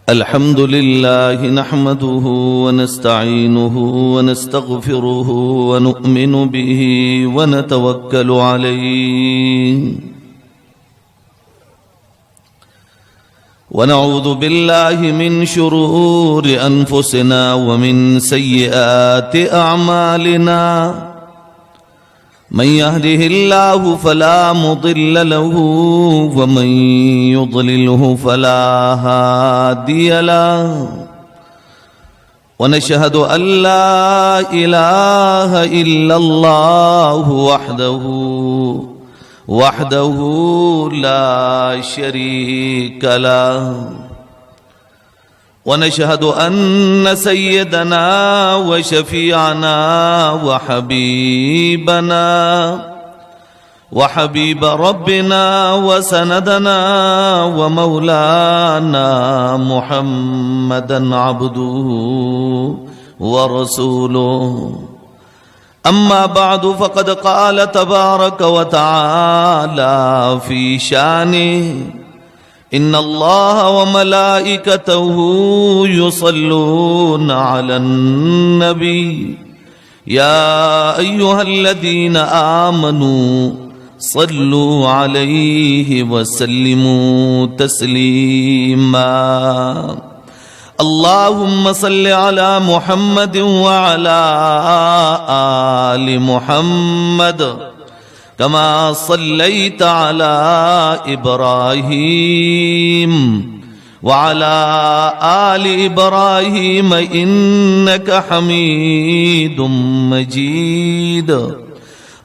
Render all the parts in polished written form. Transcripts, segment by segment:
الحمد لله نحمده ونستعينه ونستغفره ونؤمن به ونتوكل عليه ونعوذ بالله من شرور أنفسنا ومن سيئات أعمالنا من يهده الله فلا مضل له ومن يضلله فلا هادي له ونشهد أن لا إله إلا الله وحده لا شريك له ونشهد أن سيدنا وشفيعنا وحبيب ربنا وسندنا ومولانا محمدا عبده ورسوله أما بعد فقد قال تبارك وتعالى في شانه إن الله وملائكته يصلون على النبي يا أيها الذين آمنوا صلوا عليه وسلموا تسليما اللهم صل على محمد وعلى آل محمد كما صليت على إبراهيم وعلى آل إبراهيم إنك حميد مجيد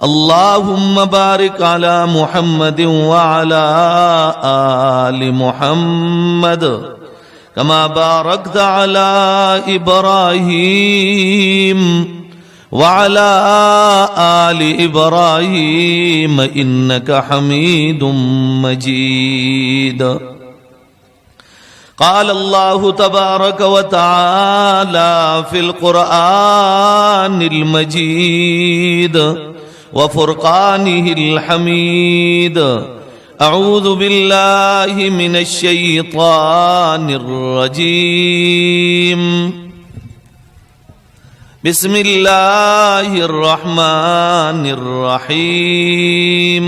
اللهم بارك على محمد وعلى آل محمد كما باركت على إبراهيم وعلى آل إبراهيم إنك حميد مجيد قال الله تبارك وتعالى في القرآن المجيد وفرقانه الحميد أعوذ بالله من الشيطان الرجيم بسم الله الرحمن الرحيم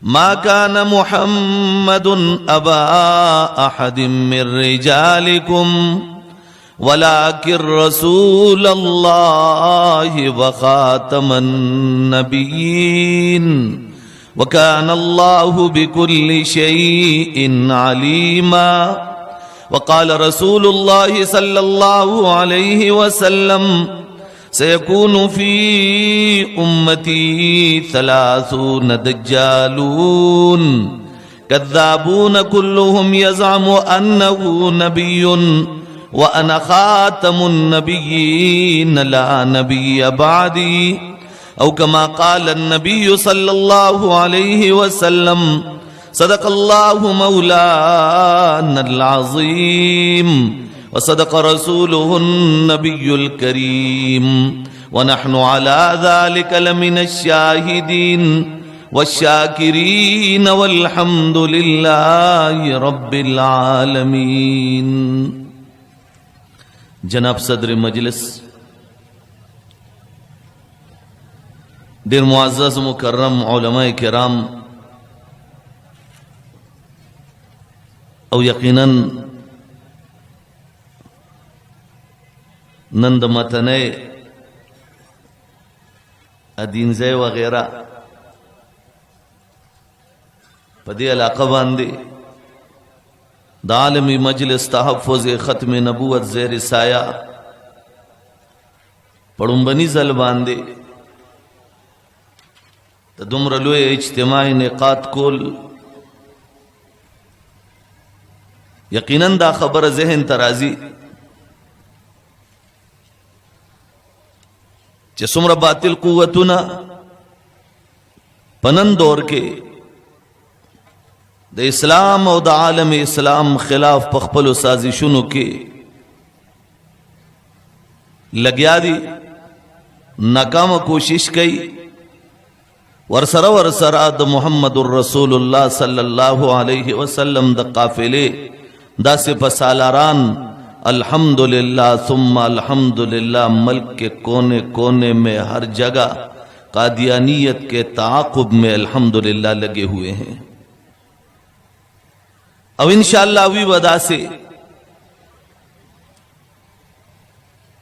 ما كان محمد أبا أحد من رجالكم ولكن رسول الله وخاتم النبيين وكان الله بكل شيء عليما وقال رسول الله صلى الله عليه وسلم سيكون في أمتي 30 دجالون كذابون كلهم يزعم أنه نبي وأنا خاتم النبيين لا نبي بعدي أو كما قال النبي صلى الله عليه وسلم صدق الله مولانا العظيم وصدق رسوله النبي الكريم ونحن على ذلك لمن الشاهدين والشاكرين والحمد لله رب العالمين جناب صدر مجلس دیر معزز مکرم علماء کرام او یقینا نند متنه ادینزه وغیرہ پدی علاقہ باندے دا عالمی مجلس تحفظ ختم نبوت زیر سایہ پڑنبنی زل باندے تا دمر لوے اجتماعی نقاط کول یقیناً دا خبر ذہن ترازی چه سمر باطل قوتنا پنن دور کے دا اسلام او دا عالم اسلام خلاف پخپل و سازشنو کے لگیا دی ناکام کوشش کئی वरसरा वरसरा द मुहम्मदुर रसूलुल्लाह सल्लल्लाहु अलैहि वसल्लम द काफिले दासे पसालारान अल्हम्दुलिल्लाह सुम्मा अल्हम्दुलिल्लाह मुल्क के कोने कोने में हर जगह कादियानियत के ताक़ुब में अल्हम्दुलिल्लाह लगे हुए हैं। अब इंशाअल्लाह अवी वदा से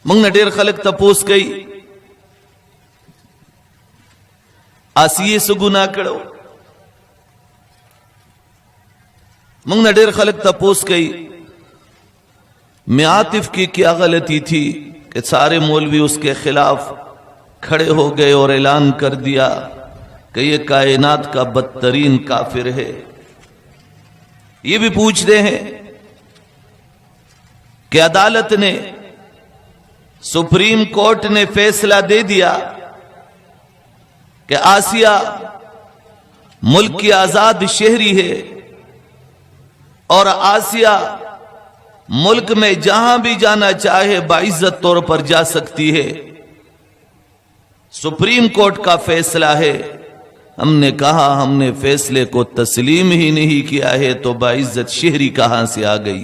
मंग न ढेर खलक तपोस कई आसिये से गुनाह करो। मंग न ढेर खलक तपोस कई में आतिफ की क्या गलती थी कि सारे मौलवी उसके खिलाफ खड़े हो गए और ऐलान कर दिया कि ये कायनात का बदतरीन काफिर है। ये भी पूछते हैं कि अदालत ने, सुप्रीम कोर्ट ने फैसला दे दिया कि आसिया मुल्क की आजाद शहरी है और आसिया मुल्क में जहां भी जाना चाहे बाइज्जत तौर पर जा सकती है। सुप्रीम कोर्ट का फैसला है। हमने कहा हमने फैसले को तस्लीम ही नहीं किया है तो बाइज्जत शहरी कहां से आ गई।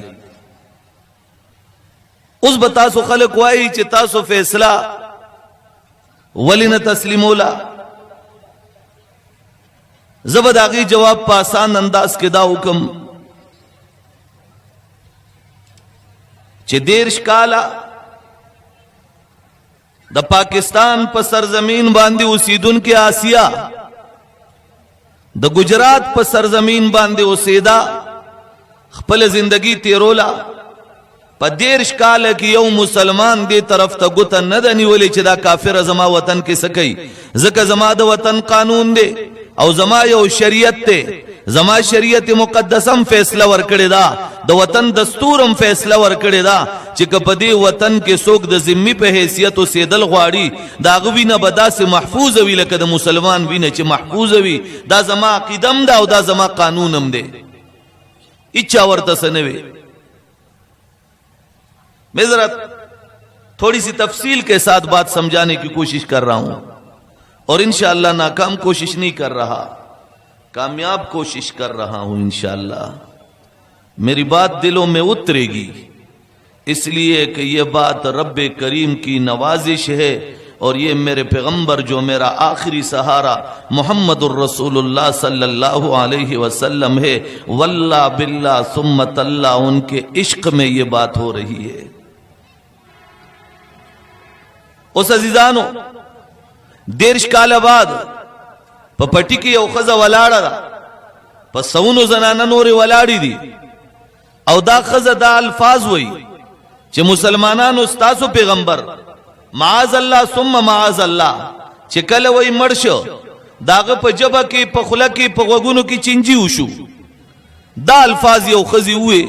उस बतासो खलक वाई चितासो फैसला वली न तस्लीमोला जबरदागी जवाब पर आसान अंदाज के दा हुक्म चे देश काला द पाकिस्तान पर सरजमीन बांधी उसीदुन के आसिया द गुजरात पर सरजमीन बांधे उसेदा खपल जिंदगी तेरोला पर देश काल की यौ मुसलमान दे तरफ तक गुतन न दनी वली चिदा काफिर जमा वतन के सकई जका जमा द वतन कानून दे और जमा यौ शरीयत ते जमा शरीयत मुकद्दसम फैसला वर्कड़े दा द वतन दस्तूरम फैसला वर्कड़े दा चिक पदे वतन के सोक द जिम्मी पे हैसियत से दल ख्वाड़ी दागवी न बदा से महफूज अवी लकद मुसलमान भी न च महफूज अवी दा जमा अकीदम दा दा जमा कानूनम दे इच्छा वर्ता सनवे। मैं जरा थोड़ी सी तफसील के साथ बात समझाने की कोशिश कर रहा हूं और इंशाअल्लाह नाकाम कोशिश नहीं कर रहा, कामयाब कोशिश कर रहा हूं इंशाअल्लाह। मेरी बात दिलों में उतरेगी इसलिए कि यह बात रब्बे करीम की नवाजिश है और ये मेरे पैगंबर जो मेरा आखिरी सहारा मुहम्मदुर रसूलुल्लाह सल्लल्लाहु अलैहि वसल्लम है, वल्लाह बिल्लाह सुम्मा तल्लाह उनके इश्क में ये बात हो रही है। उस अजीजानो देश काल बाद पपटी की औखजा वलाड़ा प सौनो जनाना नोरे वलाड़ी दी औ दा खजा दा अल्फाज वही चे मुसलमानान उस्तासो पैगंबर माज अल्लाह सुम्मा माज अल्लाह चे कल वही मर्श दाग प जबा की प खुला की प वगुनो की चिंजी उशु दा अल्फाज यौ खजी हुए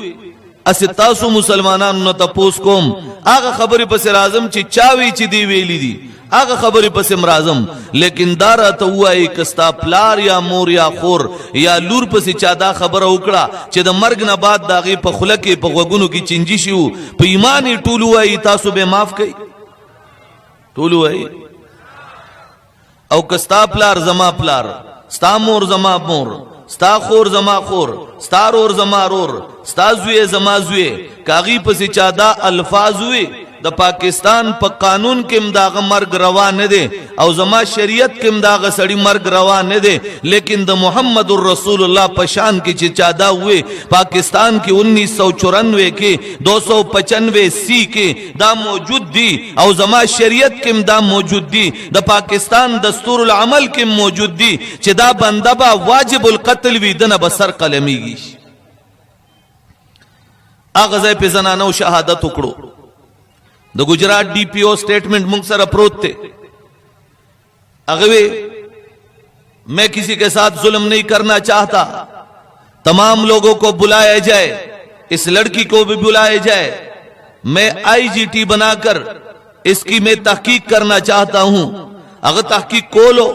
असे तासो मुसलमानान न तपोस कोम आगा खबरी पस राजम ची चावी ची दी वेली दी आगा खबरी पस राजम लेकिन दारा तो हुआ एक कस्ता प्लार या मोर या खोर या लूर पस चादा खबर उकड़ा चे द मर्ग न बाद दागी प खुला की प वगुनो की चिंजी शिव प ईमानी टूलू आई तासो बे माफ कई टूलू आई औ कस्ता प्लार जमा प्लार स्ता मोर जमा मोर स्ता खोर जमा खोर स्ता रोर जमा रोर स्ता जुए जमा जुए कागी पसी चादा अल्फाज हुए द पाकिस्तान प कानून के इमदाग मर्ग रवा न दे और जमा शरीयत के इमदाग सड़ी मर्ग रवा न दे लेकिन द मुहम्मदुर रसूलुल्लाह पशान की चिचादा हुए पाकिस्तान की 1994 के 295 सी के दा मौजूद दी और जमा शरीयत के इमदा मौजूद दी द पाकिस्तान दस्तूरुल अमल के मौजूद दी चिदा बंदबा वाजिबुल कत्ल वी दन बसर कलमी आगज़े पे जनाना शहादत उकड़ो द गुजरात डीपीओ स्टेटमेंट मुंगसर अप्रोच थे अगवे मैं किसी के साथ जुल्म नहीं करना चाहता, तमाम लोगों को बुलाया जाए, इस लड़की को भी बुलाया जाए, मैं आईजीटी बनाकर इसकी मैं तहकीक करना चाहता हूं। अगर तहकीक कोलो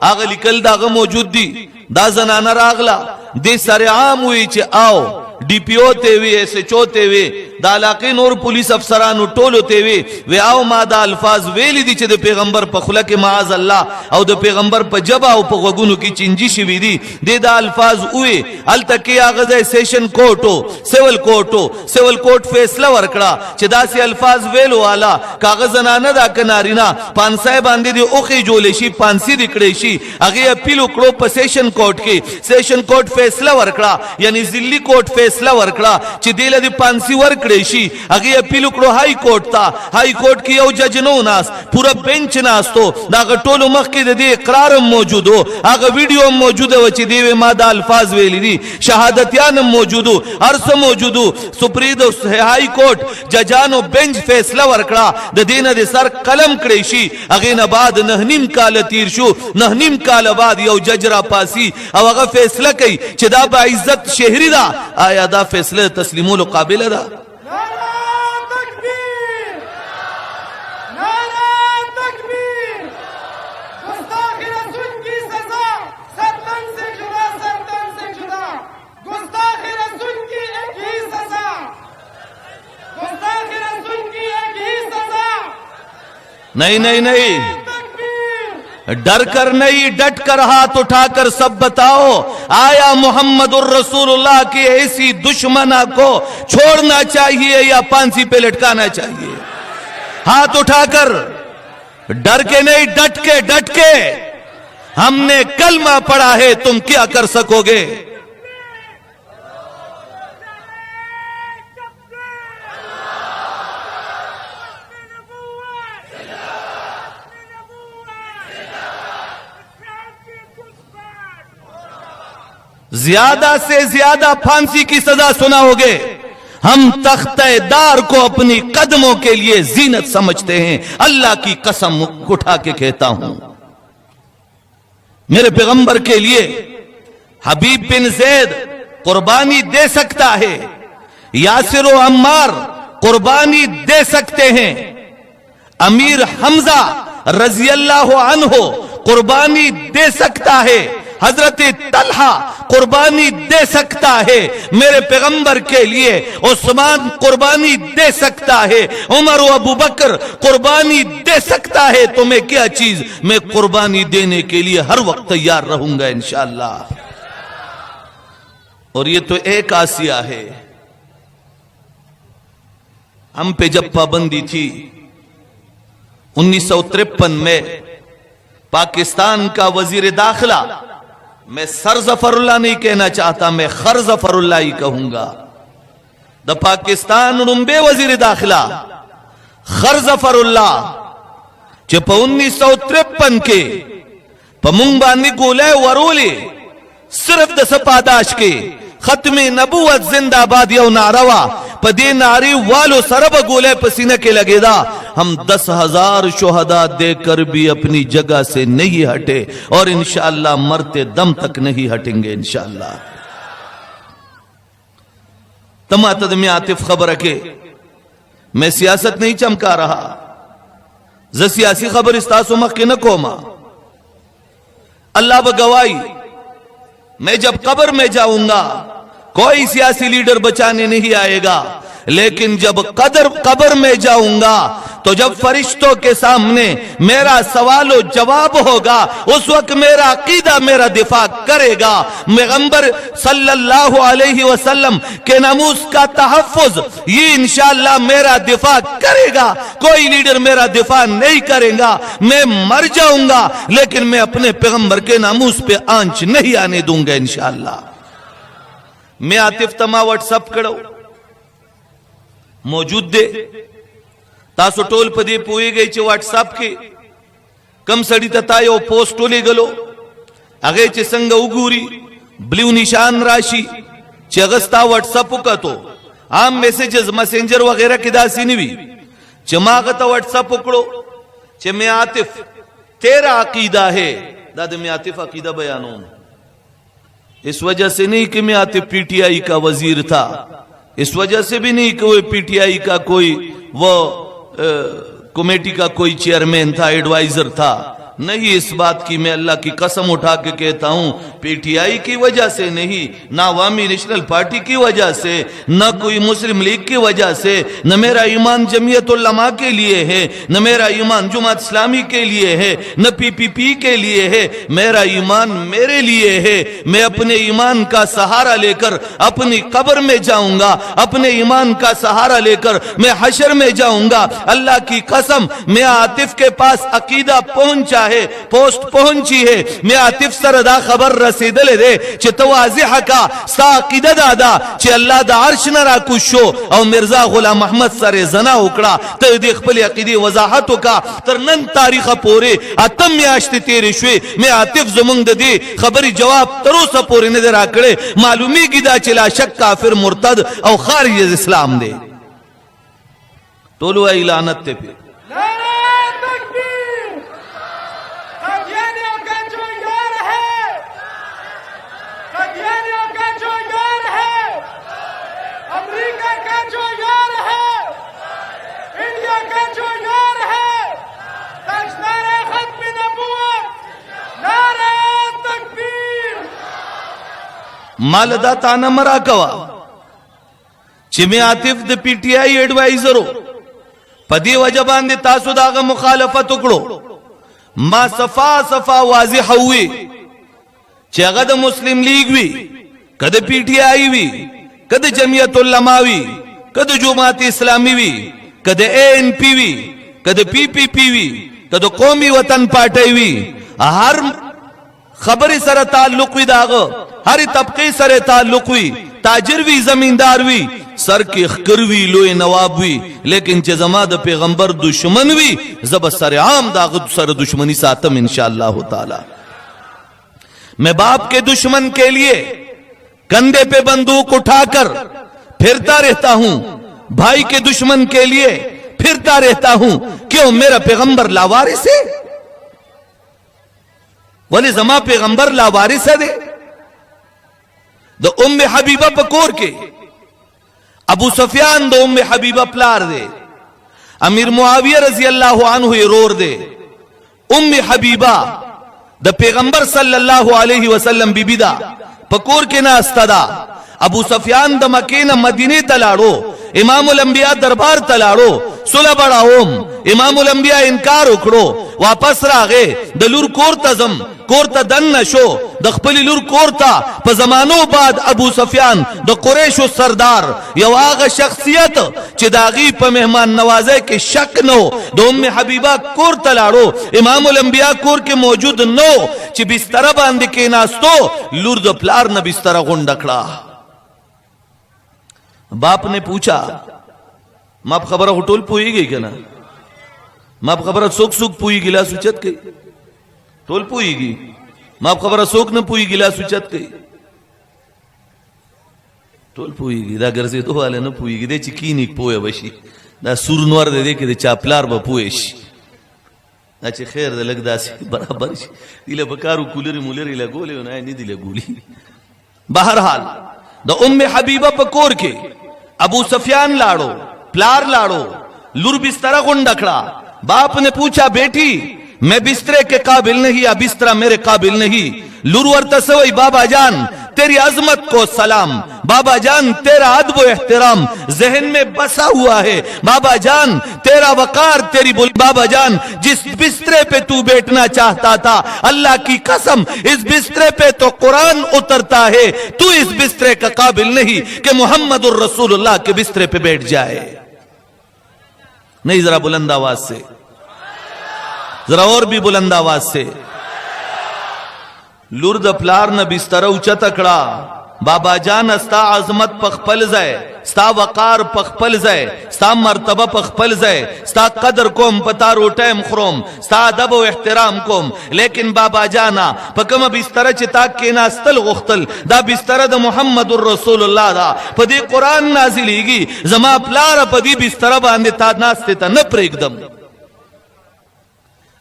आगे लिकल दाग मौजूद दी दा जनाना रागला दे सारे आम हुई चे आओ डीपीओ ते वी एसएचओ ते वी द इलाके नور पुलिस अफसरान टोलो ते वी वे आओ मादा अल्फाज वेली दी चे दे पैगंबर पे खुला के माज अल्लाह और दे पैगंबर पे जबा और पे गगुनु की चिंजी शिवी दी दे दा अल्फाज हुए अल तक आगज सेशन कोर्ट हो सिविल कोर्ट फैसला वर्कड़ा चिदा से अल्फाज वेलो वाला कागज नाना दा कनारीना पांसाए बांधे दी ओखी जोलेशी पांसी दिकड़ेशी अगे अपील उकड़ो पे सेशन कोर्ट फैसला वर्कड़ा यानी जिल्ली कोर्ट फैसला वर्कड़ा चिदेला दी पांसी वर्कड़ेशी अगे अपील उकड़ो हाई कोर्ट की यौ जज नो नास पूरा बेंच नास तो नागा टोलो मक्की दे इकरार मौजूद हो आगा वीडियो मौजूद है वची देवे मादा अल्फाज वेली दी शहादतियान मौजूद हो अर्स मौजूद हो सुप्रीम हाई कोर्ट जजानो बेंच फैसला वर्कड़ा द दीन दे सर कलम कड़ेशी अगे न बाद नहनीम काल तीरशु नहनीम काल बाद यौ जजरा पासी अब अगर फैसला कई चिदा बा इज्जत शहरी दा आया दा फैसला तस्लीमुल काबिल दा नहीं डर कर नहीं डट कर हाथ उठाकर सब बताओ आया मोहम्मदुर रसूलुल्लाह की ऐसी दुश्मना को छोड़ना चाहिए या फांसी पे लटकाना चाहिए? हाथ उठाकर डर के नहीं डट के हमने कलमा पढ़ा है, तुम क्या कर सकोगे? ज्यादा से ज्यादा फांसी की सजा सुनाओगे। हम तख्तेदार को अपनी कदमों के लिए जीनत समझते हैं। अल्लाह की कसम उठा के कहता हूं, मेरे पैगंबर के लिए हबीब बिन जैद कुर्बानी दे सकता है, यासिर और अम्मार कुर्बानी दे सकते हैं, अमीर हमजा रजी अल्लाह अन्हो कुर्बानी दे सकता है, हजरत तलहा कुर्बानी दे सकता है, मेरे पैगंबर के लिए उस्मान कुर्बानी दे सकता है, उमर और अबू बकर कुर्बानी दे सकता है। तो मैं क्या चीज, मैं कुर्बानी देने के लिए हर वक्त तैयार रहूंगा इंशाअल्लाह। और ये तो एक आसिया है। हम पे जब पाबंदी थी 1953 में, पाकिस्तान का वजीर दाखिला, मैं सर जफरुल्लाह नहीं कहना चाहता, मैं खर जफरुल्लाह ही कहूंगा, द पाकिस्तान रुंबे वजीर दाखिला खर जफरुल्लाह चप 1953 के पमुंगबानी गोले वरोले सिर्फ दस पादाश के खत्मे नबूवत जिंदाबाद यौ नारवा पदे नारी वालो सरब गोले पसीने के लगेदा। हम 10,000 शोहदा देकर भी अपनी जगह से नहीं हटे और इंशाअल्लाह मरते दम तक नहीं हटेंगे इंशाअल्लाह। तमातद में आतिफ खबर रखे, मैं सियासत नहीं चमका रहा, ज सियासी खबर इस्तासो मक्के न कोमा। अल्लाह ब गवाही, मैं जब कब्र में जाऊंगा कोई सियासी लीडर बचाने नहीं आएगा, लेकिन जब कब्र में जाऊंगा तो जब फरिश्तों के सामने मेरा सवालो जवाब होगा, उस वक्त मेरा अकीदा मेरा दिफा करेगा। पैगंबर सल्लल्लाहु अलैहि वसल्लम के नामूस का तहफ्फुज ये इंशाअल्लाह मेरा दिफा करेगा। कोई लीडर मेरा दिफा नहीं करेगा। मैं मर जाऊंगा लेकिन मैं अपने पैगंबर के नामूस पे आंच नहीं आने दूंगा इंशाअल्लाह। मैं आतिफ तमा व्हाट्सएप करो मौजूद दे तासो टोल पदे पोए गई चे व्हाट्सएप के कम सड़ी ततायो पोस्ट टोले गलो अगे चे संग उगूरी ब्लू निशान राशि चे अगस्ता व्हाट्सएप का तो आम मैसेजेस मैसेंजर वगैरह की दासी नहीं हुई चमागता व्हाट्सएप पकड़ो चे मैं आतिफ तेरा अकीदा है दादा मैं आतिफ अकीदा बयानों, इस वजह से नहीं कि मैं आतिफ पीटीआई का वजीर था, इस वजह से भी नहीं कि वो पीटीआई का कोई वो कमेटी का कोई चेयरमैन था, एडवाइजर था, नहीं, इस बात की मैं अल्लाह की कसम उठा के कहता हूं, पीटीआई की वजह से नहीं, ना अवामी नेशनल पार्टी की वजह से, न कोई मुस्लिम लीग की वजह से, न मेरा ईमान जमीयत उलमा के लिए है, न मेरा ईमान जुमात इस्लामी के लिए है, न पीपीपी के लिए है। मेरा ईमान मेरे लिए है। मैं अपने ईमान का सहारा लेकर अपनी कब्र में जाऊंगा, अपने ईमान का सहारा लेकर मैं हशर में जाऊंगा। अल्लाह की कसम, मैं आतिफ के पास अकीदा पहुंचा है, पोस्ट पहुंची है। मैं आतिफ सरदा खबर रसीदले दे चे तो वाज़िह का सा अकीदा दादा चे अल्लाह दा अर्श न राकुशो और मिर्जा गुलाम अहमद सरे जना उकड़ा तो दे खपल अकीदी वजाहत का तर नन तारीख पोरे अतम याश्त तेरे शुए मैं आतिफ जमुंग दे खबरी जवाब तरो सपोरे ने दे राकड़े मालूमी गिदा चला शक काफिर मुर्तद और खारिज इस्लाम दे तोलुआ इलानत ते पे मालदा ताना मरा कवा चिमे आतिफ द पीटीआई एडवाइजरो पदी वजबान दे तासु दाग मुखालफत उकड़ो मा सफा सफा वाज़िह हुई चगद मुस्लिम लीग वी कद पीटीआई वी कद जमीयत उलमा वी कद जुमात इस्लामी वी कद एएनपी वी कद पीपीपी वी कद कौमी वतन पार्टी वी हर खबरी सर ताल्लुक वी दाग हर तबके सर ताल्लुक वी ताजिर वी जमींदार वी सर के अखकरवी लोए नवाब वी लेकिन चे जमा द पैगंबर दुश्मन वी जब सर आम दागद सर दुश्मनी सातम इंशाअल्लाह ताला। मैं बाप के दुश्मन के लिए कंधे पे बंदूक उठाकर फिरता रहता हूं, भाई के दुश्मन के लिए फिरता रहता हूं। क्यों? मेरा पैगंबर लावारिस है, वली जमा पैगंबर लावारिस है दे द उम्मे हबीबा पकोर के अबू सुफियान द उम्मे हबीबा प्लार दे अमीर मुआविया रजी अल्लाह अन्हु रोर दे उम्मे हबीबा द पैगंबर सल्लल्लाहु अलैहि वसल्लम बीबीदा पकोर के ना अस्तदा अबू सुफियान द मके न मदीने तलाड़ो इमामुल अंबिया दरबार तलाड़ो सुलह बड़ा ओम इमामुल अंबिया इनकार उखड़ो वापस रागे दलूर कोरता जम कोरता दन नशो दखपली लूर कोरता प जमानो बाद अबू सुफियान द कुरैश सरदार यवाग शख्सियत चिदागी प मेहमान नवाजे के शक नो दो में हबीबा कोर तलाड़ो इमामुल अंबिया कोर के मौजूद नो च बिस्तरा बांध के नास्तो लूर द प्लार न बिस्तरा गुंडकड़ा। बाप ने पूछा माप खबर होटोल पुई गई क्या ना माप खबर सुख सुख पुई गिला सुचत गई टोल पुई गई माप खबर सोक न पुई गिला सुचत गई टोल पुई गई दा घर से तो वाले न पुई गई दे चिकी निक पोए बशी दा सुरनवर दे दे के चापलार ब पुएश अच्छे खैर दे लगदा से बराबर दिले बकारू कूलर मुलर इला गोले ना नहीं दिले गोली। बहरहाल द उम्मे हबीबा पकोर के अबू सुफियान लाड़ो प्लार लाड़ो लुर बिस्तरा गुंडकड़ा। बाप ने पूछा बेटी मैं बिस्तरे के काबिल नहीं या बिस्तरा मेरे काबिल नहीं। लुर वर्तसवई बाबा जान तेरी अजमत को सलाम, बाबा जान तेरा अदब एहतराम जहन में बसा हुआ है, बाबा जान तेरा वकार तेरी बोली, बाबा जान जिस बिस्तरे पे तू बैठना चाहता था अल्लाह की कसम इस बिस्तरे पे तो कुरान उतरता है, तू इस बिस्तरे का काबिल नहीं कि मुहम्मदुर रसूलुल्लाह के बिस्तरे पे बैठ जाए। नहीं जरा बुलंद आवाज से, जरा और भी बुलंद आवाज से। लुर्द प्लार न बिस्तरा ऊंचा तकड़ा बाबा जान अस्ता अजमत पखपल जाए, स्ता वकार पखपल जाए, स्ता मर्तबा पखपल जाए, स्ता कदर कोम पता रोटेम खरोम, स्ता अदब व एहतराम कोम। लेकिन बाबा जाना पकम बिस्तरा चिता के नास्तल गुख्तल दा बिस्तरा द मुहम्मदुर रसूलुल्लाह दा पदी कुरान नाजिलीगी जमा प्लार पदी बिस्तरा बांधे ता नास्ते ता न प्रेगदम।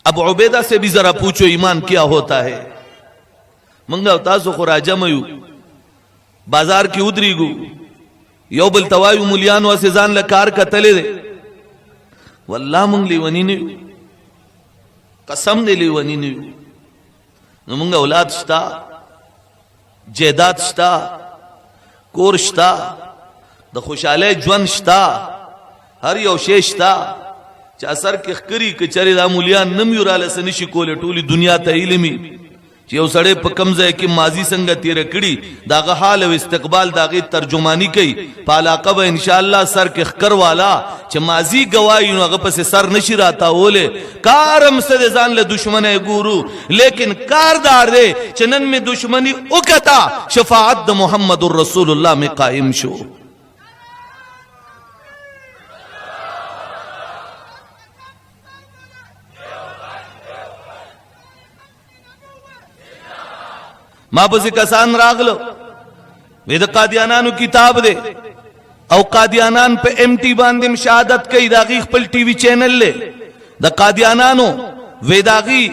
अब उबैदा से भी जरा पूछो ईमान क्या होता है। मंगा तासो खुराजा मयू बाजार की उदरी गु योबल तवायु मुलियान वासे जान लकार का तले दे वल्लाह मंगली वनी ने قسم دې لیونی نه یو. نو مونږ اولاد شتا، جیدات شتا، کور شتا، د خوشاله ژوند شتا، هر یو شی شتا چې اثر کې خکری کچری دا مولیان نم یو را لسنی شي کوله ټولي دنیا ته علمي چې یو سړی په کم ځای کې ماضی څنګه تیر کړي داغه حال او استقبال داغه ترجمانی کوي په علاقه به ان شاء الله سر کې خکر والا چې ماضی گواہی نو هغه پس سر نشي راتا وله کارم سره ځان له دشمنه ګورو لیکن کاردار دی چې نن می دشمنی وکتا شفاعت د محمد رسول الله می قائم شو. ما پس کسان راغلو وید قادیانانو کتاب دے او قادیانان پہ ایم ٹی باندیم شہادت کئی داغی خپل ٹی وی چینل لے دا قادیانانو ویداغی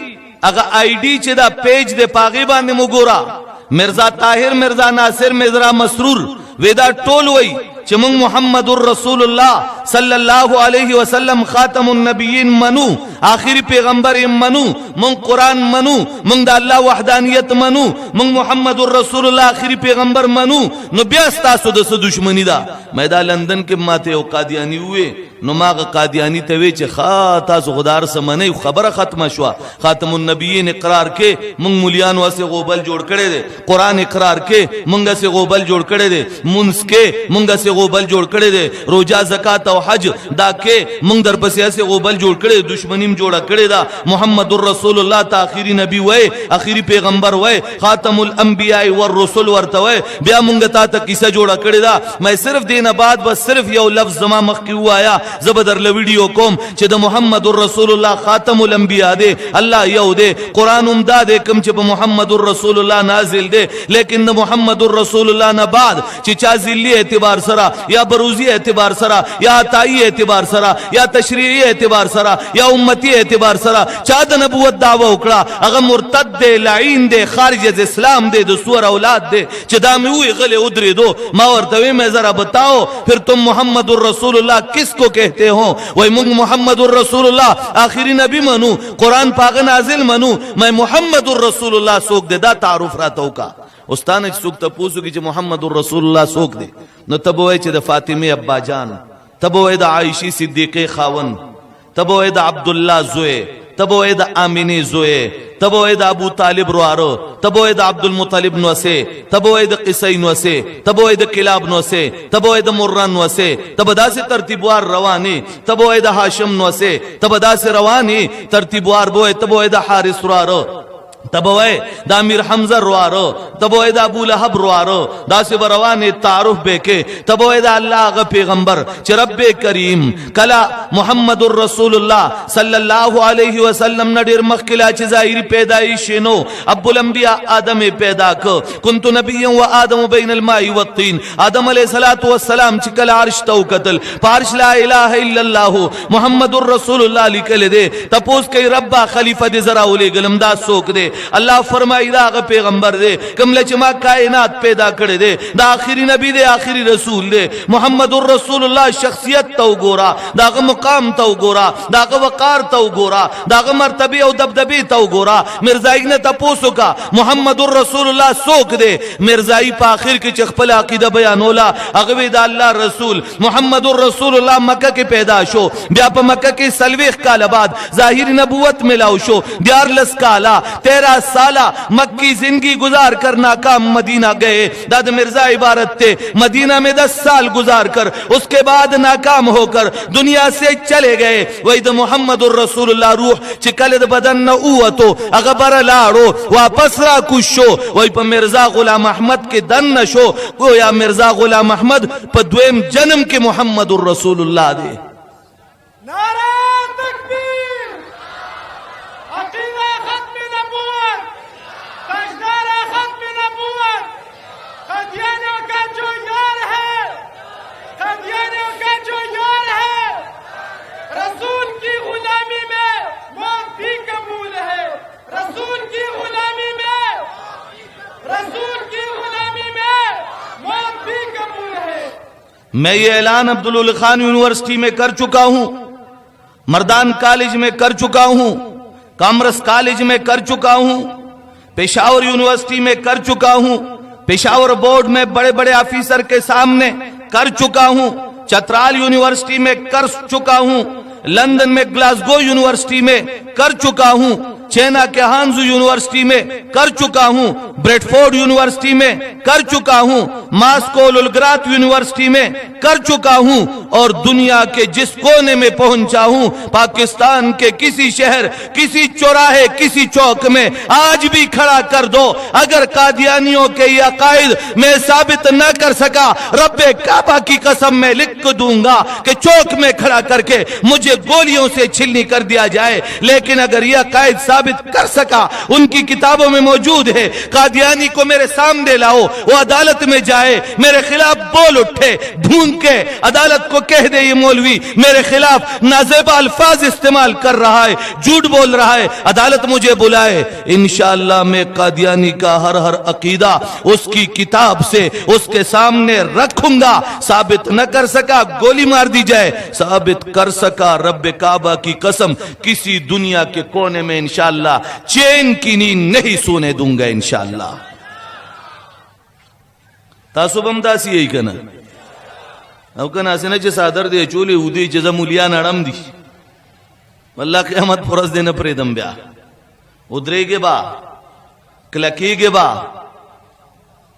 اگا آئی ڈی چے دا پیج دے پاغی باندیم گورا مرزا طاہر، مرزا ناصر، مرزا مسرور ویدا ٹول وئی چې مونږ محمد رسول الله صلی الله علیه وسلم خاتم النبیین منو، آخری پیغمبر منو، مونږ قرآن منو، مونږ د الله وحدانیت منو، مونږ محمد رسول الله آخری پیغمبر منو. نو بیا ستاسو د څه دشمنی ده؟ مې دا لندن کې ماته یو قادیانی وې نو ماغه قادیانی ته وی چې خا تاسو خدار سمنه خبره ختمه شو. خاتم النبیین اقرار کې مونږ مولیان واسه غوبل جوړ کړي دي، قرآن اقرار کې مونږ سه غوبل جوړ کړي دي، منس کې مونږ سه غوبل جوړ کړي دي، روزه زکات او حج دا کې مونږ در پسې سه غوبل جوړ کړي، دشمنیم جوړه کړي دا. محمد رسول الله ته اخیری نبی وای، اخیری پیغمبر وای، خاتم الانبیاء والرسل ورته وای. بیا مونږ ته کیسه جوړه کړي دا. مې صرف دینه بعد بس صرف یو لفظ زما مخ کې وایا زبدر له ویډیو کوم چې د محمد رسول الله خاتم الانبیاء دی، الله یو دی، قران هم دا دی کوم چې په محمد رسول الله نازل دی. لیکن د محمد رسول الله نه بعد چې چا ذلی اعتبار سره یا بروزی اعتبار سره یا عطائی اعتبار سره یا تشریعی اعتبار سره یا امتی اعتبار سره چا د نبوت دعوه وکړه هغه مرتد دی، لعین دی، خارج از اسلام دی، د سور اولاد دی. چې دا مې وی غلې ودرې دو ما ورته وی مې ذرا بتاؤ پھر تم محمد رسول اللہ کس کو کہتے ہو؟ وہی مونږ محمد رسول اللہ آخری نبی منو، قرآن پاک نازل منو، میں محمد رسول اللہ سوک دے. دا تعارف راتو کا استانه چې څوک تاسو کې چې محمد رسول الله څوک دی نو تبوي چې د فاطمه ابا جان، تبوي د عائشہ صدیقه خاون، تبوي د عبد الله زوی، تبوي د امینه زوی، تبوي د ابو طالب روارو، تبوي د عبد المطلب نوسه، تبوي د قصي نوسه، تبوي د کلاب نوسه، تبوي د مران نوسه، تبداسه ترتیبوار رواني، تبوي د هاشم نوسه، تبداسه رواني ترتیبوار بوي، تبوي د حارث روارو، تبوی دا امیر حمزه روارو، تبوی دا ابو لہب روارو، دا سی بروان تعارف بے کے تبوی دا اللہ غ پیغمبر چی رب کریم کلا محمد الرسول اللہ صلی اللہ علیہ وسلم نڈیر مخکلا چی ظاہری پیدایشی نو ابو الانبیاء آدم پیدا کو کنت نبی و آدم بین الماء والطین. آدم علیہ السلام چی کلا عرش تو قتل پارش لا الہ الا اللہ محمد الرسول اللہ لکل دے تپوس کئی ربا خلیفہ دے ذراولے گلم دا سوک دے. اللہ فرمائی دا آغا پیغمبر دے کملے چما کائنات پیدا کردے دے دا آخری نبی دے، آخری رسول دے. محمد الرسول اللہ شخصیت تو گورا، دا آغا مقام تو گورا، دا آغا وقار تو گورا، دا آغا مرتبی او دبدبی تو گورا. مرزائی نے تپوسو کا محمد الرسول اللہ سوک دے. مرزائی پا آخر کی چخپل عقیدہ بیانولا اغوی دا اللہ رسول محمد الرسول اللہ مکہ کے پیدا شو، بیا پا مکہ کے سلویخ کال بعد ظاہر نبوت ملاو شو، دیار لس کالا 13 سالہ مکی زندگی گزار کر ناکام مدینہ گئے. داد مرزا عبارت تھے مدینہ میں 10 سال گزار کر اس کے بعد ناکام ہو کر دنیا سے چلے گئے. وید محمد الرسول اللہ روح چکلد بدن نعوتو اغبر لاڑو واپس را کشو وی پا مرزا غلام احمد کے دن نشو گویا مرزا غلام احمد پا دویم جنم کے محمد الرسول اللہ دے. نعرہ تکبیر، عقیدہ ختم نبوت، تاجدار ختم نبوت، قادیانیوں کا جو یار ہے، قادیانیوں کا جو یار ہے، رسول کی غلامی میں موت بھی قبول ہے، رسول کی غلامی میں، رسول کی غلامی میں موت بھی قبول ہے. میں یہ اعلان عبدالعلی خان یونیورسٹی میں کر چکا ہوں، مردان کالج میں کر چکا ہوں، कॉमर्स कॉलेज में कर चुका हूं, पेशावर यूनिवर्सिटी में कर चुका हूं, पेशावर बोर्ड में बड़े बड़े ऑफिसर के सामने कर चुका हूं, चतराल यूनिवर्सिटी में कर चुका हूं, लंदन में ग्लासगो यूनिवर्सिटी में कर चुका हूं, चाइना के हांजू यूनिवर्सिटी में कर चुका हूं, ब्रेडफोर्ड यूनिवर्सिटी में कर चुका हूं, मास्को लुलग्रात यूनिवर्सिटी में कर चुका हूं और दुनिया के जिस कोने में पहुंचा हूं, पाकिस्तान के किसी शहर, किसी चौराहे, किसी चौक में आज भी खड़ा कर दो। अगर कादियानियों के ये अकायद मैं साबित न कर सका, रब्बे काबा की कसम मैं लिख दूंगा कि चौक में खड़ा करके मुझे गोलियों से छिलनी कर दिया जाए। लेकिन अगर यह अकायद साबित कर सका, उनकी किताबों में मौजूद है, कादियानी को मेरे सामने लाओ, वो अदालत में जाए, मेरे खिलाफ बोल उठे, ढूंढ के अदालत को कह दे ये मौलवी मेरे खिलाफ नाजेबा अल्फाज इस्तेमाल कर रहा है, झूठ बोल रहा है, अदालत मुझे बुलाए, इंशाअल्लाह मैं कादियानी का हर हर अकीदा उसकी किताब से उसके सामने रखूंगा। साबित न कर सका, गोली मार दी जाए, साबित कर सका, रब्बे काबा की कसम किसी दुनिया के कोने में इंशाअल्लाह चैन की नींद नहीं सोने दूंगा इंशाअल्लाह। तासुबम दासी यही कना अवकना से न सादर दे चोले उदी जजमुलिया नड़म दी वल्ला क़यामत फरस देने प्रेदम ब्या उदरेगे बा क्लकीगे बा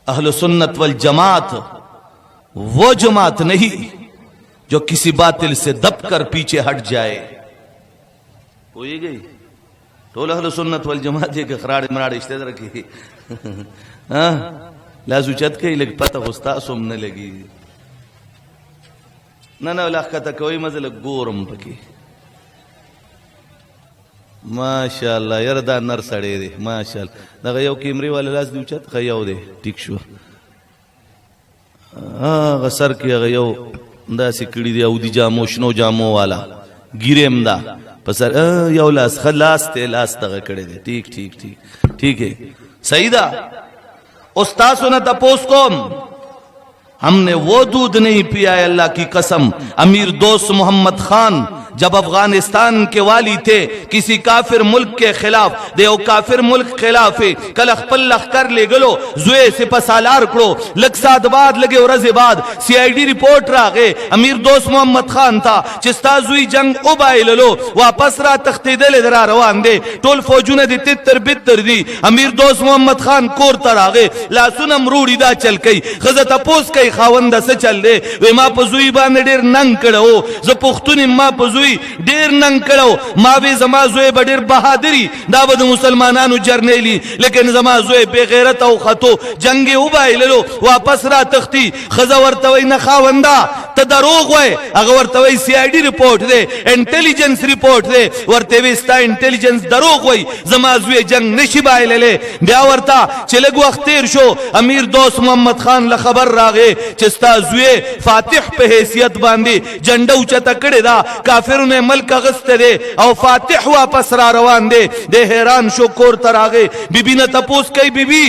अहल सुन्नत वल जमात वो जमात नहीं जो किसी बातिल से दबकर पीछे हट जाए। हो ये गई टोल अहल सुन्नत वल जमात के खराड़े मराड़े इश्ते रखी लाजू चत के लग पता गुस्ता सुमने लगी ना ना लाख का कोई मजल गोरम पकी माशाअल्लाह यरदा नर सड़े दे माशाअल्लाह दगा यो कीमरी वाले लाज दूचत खयाव दे ठीक शो सर की गयो दा सिकड़ी दे उदी जामो शनो जामो वाला गिरेम दा पसर यो लास खलास ते लास दगा कड़े दे ठीक ठीक ठीक ठीक है सईदा उस्ताद सुना तपोस कौम हमने वो दूध नहीं पिया है अल्लाह की कसम। अमीर दोस्त मोहम्मद खान जब अफगानिस्तान के वाली थे किसी काफिर मुल्क के खिलाफ देव काफिर मुल्क खिलाफ कलख पल्लख कर ले गलो जुए सिपा सालार करो लकसाद बाद लगे और बाद सीआईडी रिपोर्ट रागे अमीर दोस्त मोहम्मद खान था चिस्ता जुई जंग उबाई लो वापस रा तख्ती दे दरा रवान दे टोल फौजू ने दी तितर बितर दी अमीर दोस्त मोहम्मद खान कोर तरागे लासुन अमरूड़ी दा चल गई खजत अपोस कई खावंदा से चल दे वे मा पजुई बांधे डेर नंग कड़ो जो पुख्तुन मा पजुई डेर नंग कड़ो मावे जमाजुए बडेर बहादुरी दावद मुसलमानानु जरनेली लेकिन जमाजुए बेगैरत औ खतो जंगे उबाई लो वापस रा तख्ती खजा वर्तवई न खावंदा तदरोग वय अगर वर्तवई सीआईडी रिपोर्ट दे इंटेलिजेंस रिपोर्ट दे वर्तेवे स्ता इंटेलिजेंस दरोग वय जमाजुए जंग नशिबाई ले ब्यावरता चलेगु अख्तेर शो अमीर दोस्त मोहम्मद खान ला खबर रागे चिस्ता जुए फातिह पे हैसियत बांधी झंडा ऊंचा तकड़े दा काफिरों ने मल्क गस्ते दे और फातिह वापस रा रवान दे हैरान शो कोर तरागे बीबी ने तपोस कई बीबी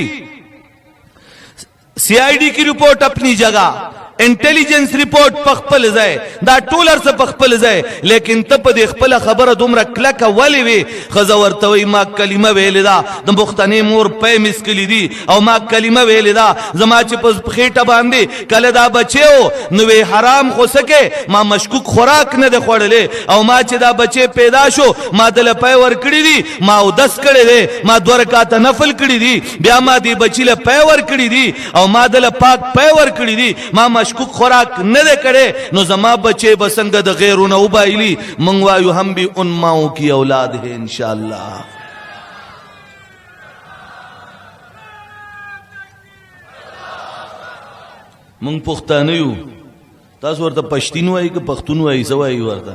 सीआईडी की रिपोर्ट अपनी जगह इंटेलिजेंस रिपोर्ट पखपल जाए दा टूलर से पखपल जाए लेकिन तब देख पला खबर दुमरा क्लक वाली वे खजवर तवई मा कलिमा वेलेदा द मुख्तने मोर पे मिसकली दी और मा कलिमा वेलेदा जमाचे पस खेटा बांधे कलदा बचेओ नवे हराम हो सके मा मशकुक खुराक न दे खोड़ले और मा चदा बचे पैदाशो मा दल पे वर कड़ी दी मा उदस कड़े दे मा द्वर का नफल कड़ी दी ब्या मा दी बचिले पे वर कड़ी दी और मा दल पाक पे वर कड़ी दी मा मशकुक खुराक न दे करे नो जमा बचे बसंगद गैरू न उबाइली मंगवायु हम भी उन माओं की औलाद है इंशाअल्लाह। मंग पुख्तानयू तास वर्ता पश्तीनु आई के पख्तूनु आई सवाई वर्ता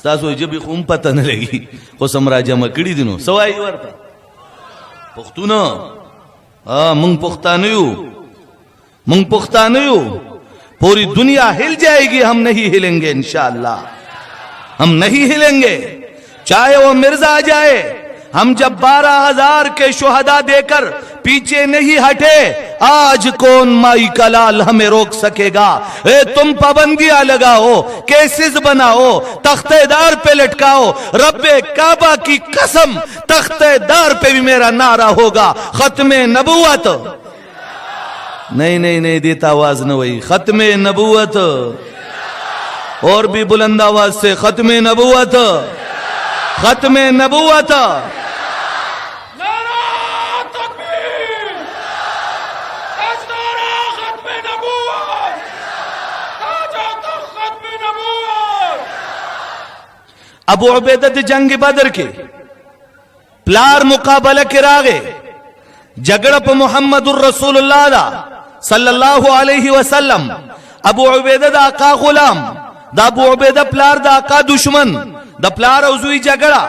तास हो जब खूम पता न लगी को समराजा मकड़ी दिनो सवाई वर्ता पुख्तूनो मंग पुख्तानयू पूरी दुनिया हिल जाएगी हम नहीं हिलेंगे इंशाअल्लाह हम नहीं हिलेंगे चाहे वो मिर्जा आ जाए हम जब 12,000 के शुहदा देकर पीछे नहीं हटे आज कौन माई का लाल हमें रोक सकेगा। ए तुम पाबंदियां लगाओ, केसेस बनाओ, तख्तेदार पे लटकाओ, रब्बे काबा की कसम तख्तेदार पे भी मेरा नारा होगा, खत्मे नबूवत। नहीं नहीं नहीं, देता आवाज न वही, खत्मे नबूवत। और भी बुलंद आवाज से, खत्मे नबूवत, खत्मे नबूवत। नारा तकबीर, ताजदार खत्मे नबूवत, ताज खत्मे नबूवत। अबू उबैदा जंग बदर के प्लार मुकाबला के रागे जगड़प मोहम्मदुर रसूलुल्लाह सल्लल्लाहु अलैहि वसल्लम। अबू उबैदा दा आका गुलाम, दा अबू उबैदा प्लार दा आका दुश्मन, द प्लार औजुई जगड़ा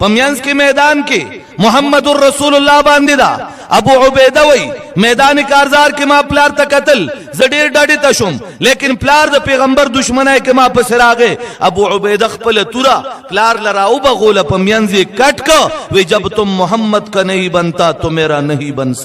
पमियंस के मैदान के मोहम्मदुर रसूलुल्लाह बांदिदा। अबू उबैदा वही मैदान कारजार के मां प्लार तकतल जडीर डाडी तशुम, लेकिन प्लार द पैगंबर दुश्मन है के मां पसर आ गए। अबू उबैदा खपल तुरा प्लार लराऊ बगोला पमियंस कट का वे, जब तुम मोहम्मद का नहीं बनता तो मेरा नहीं बन सकता।